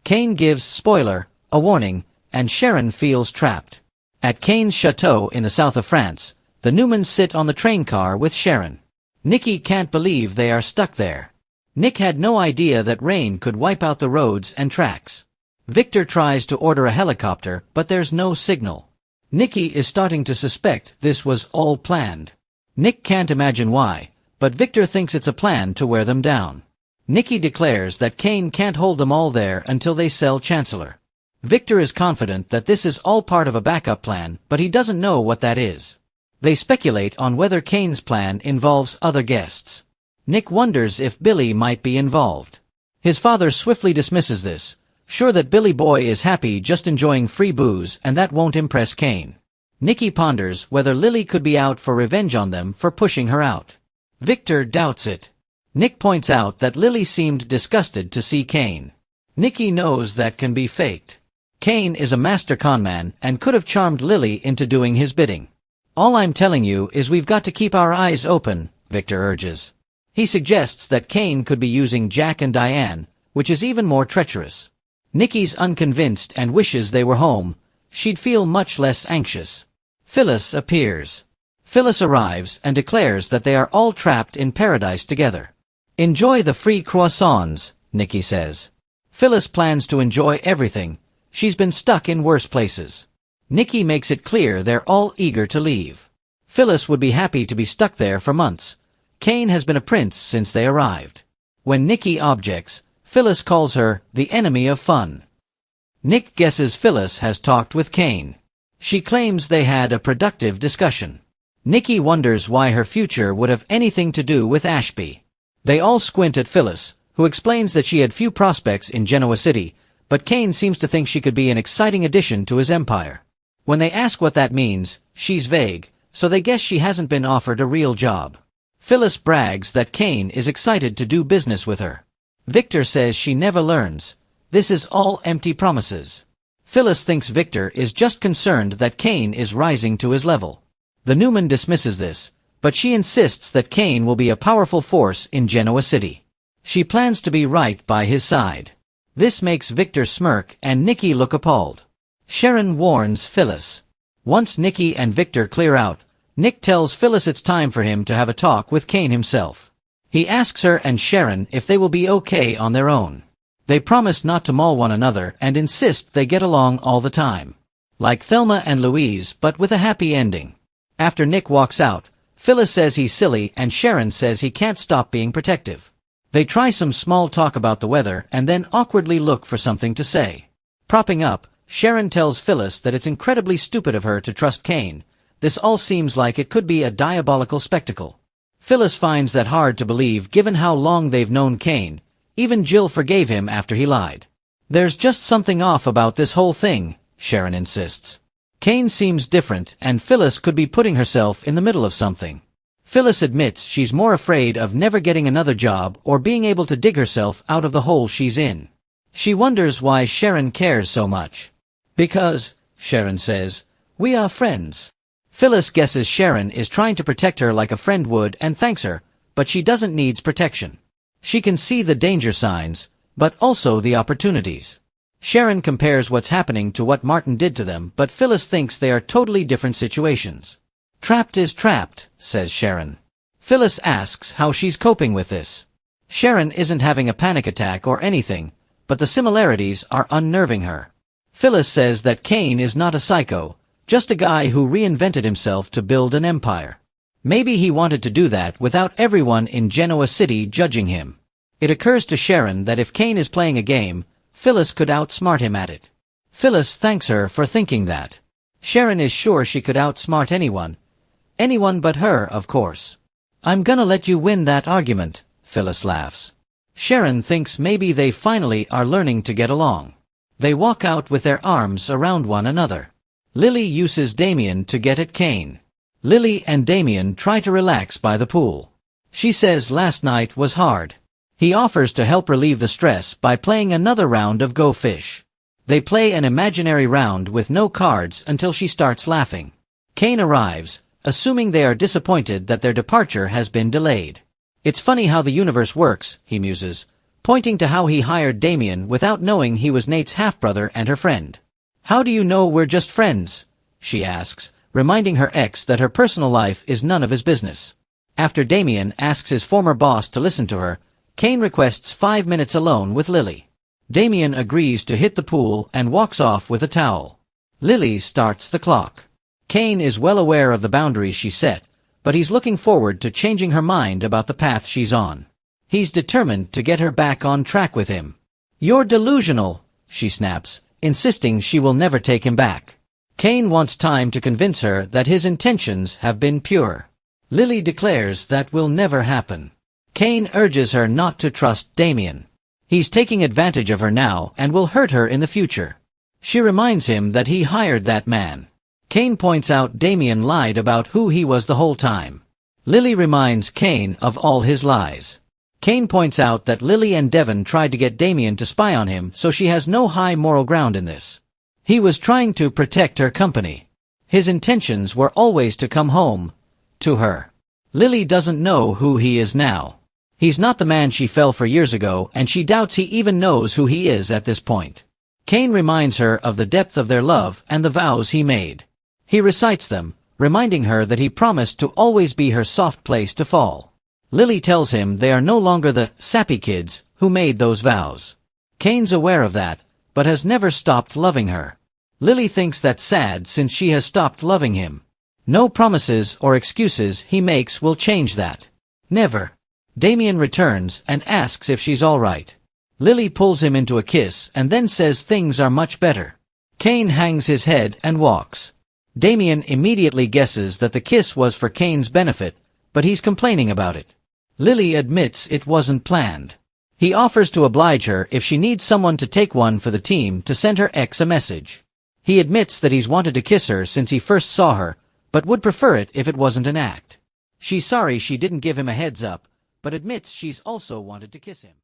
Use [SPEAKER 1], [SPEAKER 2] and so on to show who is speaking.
[SPEAKER 1] Kane gives, spoiler, a warning, and Sharon feels trapped. At Kane's chateau in the south of France, the Newmans sit on the train car with Sharon. Nicky can't believe they are stuck there. Nick had no idea that rain could wipe out the roads and tracks. Victor tries to order a helicopter, but there's no signal. Nicky is starting to suspect this was all planned. Nick can't imagine why, but Victor thinks it's a plan to wear them down. Nicky declares that Kane can't hold them all there until they sell Chancellor. Victor is confident that this is all part of a backup plan, but he doesn't know what that is. They speculate on whether Kane's plan involves other guests. Nick wonders if Billy might be involved. His father swiftly dismisses this, sure that Billy Boy is happy just enjoying free booze and that won't impress Kane. Nicky ponders whether Lily could be out for revenge on them for pushing her out. Victor doubts it. Nick points out that Lily seemed disgusted to see Kane. Nicky knows that can be faked. Kane is a master conman and could have charmed Lily into doing his bidding. All I'm telling you is we've got to keep our eyes open, Victor urges. He suggests that Kane could be using Jack and Diane, which is even more treacherous. Nicky's unconvinced and wishes they were home. She'd feel much less anxious. Phyllis appears. Phyllis arrives and declares that they are all trapped in paradise together. Enjoy the free croissants, Nicky says. Phyllis plans to enjoy everything. She's been stuck in worse places. Nicky makes it clear they're all eager to leave. Phyllis would be happy to be stuck there for months. Kane has been a prince since they arrived. When Nicky objects, Phyllis calls her the enemy of fun. Nick guesses Phyllis has talked with Kane. She claims they had a productive discussion. Nicky wonders why her future would have anything to do with Ashby. They all squint at Phyllis, who explains that she had few prospects in Genoa City, but Kane seems to think she could be an exciting addition to his empire. When they ask what that means, she's vague, so they guess she hasn't been offered a real job. Phyllis brags that Kane is excited to do business with her. Victor says she never learns. This is all empty promises. Phyllis thinks Victor is just concerned that Kane is rising to his level. The Newman dismisses this, but she insists that Kane will be a powerful force in Genoa City. She plans to be right by his side. This makes Victor smirk and Nicky look appalled. Sharon warns Phyllis. Once Nicky and Victor clear out, Nick tells Phyllis it's time for him to have a talk with Kane himself. He asks her and Sharon if they will be okay on their own. They promise not to maul one another and insist they get along all the time. Like Thelma and Louise, but with a happy ending. After Nick walks out, Phyllis says he's silly and Sharon says he can't stop being protective. They try some small talk about the weather and then awkwardly look for something to say. Propping up, Sharon tells Phyllis that it's incredibly stupid of her to trust Kane. This all seems like it could be a diabolical spectacle. Phyllis finds that hard to believe given how long they've known Kane. Even Jill forgave him after he lied. There's just something off about this whole thing, Sharon insists. Kane seems different and Phyllis could be putting herself in the middle of something. Phyllis admits she's more afraid of never getting another job or being able to dig herself out of the hole she's in. She wonders why Sharon cares so much. Because, Sharon says, we are friends. Phyllis guesses Sharon is trying to protect her like a friend would and thanks her, but she doesn't need protection. She can see the danger signs, but also the opportunities. Sharon compares what's happening to what Martin did to them, but Phyllis thinks they are totally different situations. Trapped is trapped, says Sharon. Phyllis asks how she's coping with this. Sharon isn't having a panic attack or anything, but the similarities are unnerving her. Phyllis says that Kane is not a psycho, just a guy who reinvented himself to build an empire. Maybe he wanted to do that without everyone in Genoa City judging him. It occurs to Sharon that if Kane is playing a game, Phyllis could outsmart him at it. Phyllis thanks her for thinking that. Sharon is sure she could outsmart anyone. Anyone but her, of course. I'm gonna let you win that argument, Phyllis laughs. Sharon thinks maybe they finally are learning to get along. They walk out with their arms around one another. Lily uses Damien to get at Kane. Lily and Damien try to relax by the pool. She says last night was hard. He offers to help relieve the stress by playing another round of Go Fish. They play an imaginary round with no cards until she starts laughing. Kane arrives, assuming they are disappointed that their departure has been delayed. It's funny how the universe works, he muses. pointing to how he hired Damien without knowing he was Nate's half-brother and her friend. "How do you know we're just friends?" she asks, reminding her ex that her personal life is none of his business. After Damien asks his former boss to listen to her, Kane requests 5 minutes alone with Lily. Damien agrees to hit the pool and walks off with a towel. Lily starts the clock. Kane is well aware of the boundaries she set, but he's looking forward to changing her mind about the path she's on. He's determined to get her back on track with him. "You're delusional," she snaps, insisting she will never take him back. Kane wants time to convince her that his intentions have been pure. Lily declares that will never happen. Kane urges her not to trust Damien. He's taking advantage of her now and will hurt her in the future. She reminds him that he hired that man. Kane points out Damien lied about who he was the whole time. Lily reminds Kane of all his lies. Kane points out that Lily and Devon tried to get Damien to spy on him, so she has no high moral ground in this. He was trying to protect her company. His intentions were always to come home to her. Lily doesn't know who he is now. He's not the man she fell for years ago, and she doubts he even knows who he is at this point. Kane reminds her of the depth of their love and the vows he made. He recites them, reminding her that he promised to always be her soft place to fall. Lily tells him they are no longer the sappy kids who made those vows. Kane's aware of that, but has never stopped loving her. Lily thinks that's sad since she has stopped loving him. No promises or excuses he makes will change that. Never. Damien returns and asks if she's all right. Lily pulls him into a kiss and then says things are much better. Kane hangs his head and walks. Damien immediately guesses that the kiss was for Kane's benefit, but he's complaining about it. Lily admits it wasn't planned. He offers to oblige her if she needs someone to take one for the team to send her ex a message. He admits that he's wanted to kiss her since he first saw her, but would prefer it if it wasn't an act. She's sorry she didn't give him a heads up, but admits she's also wanted to kiss him.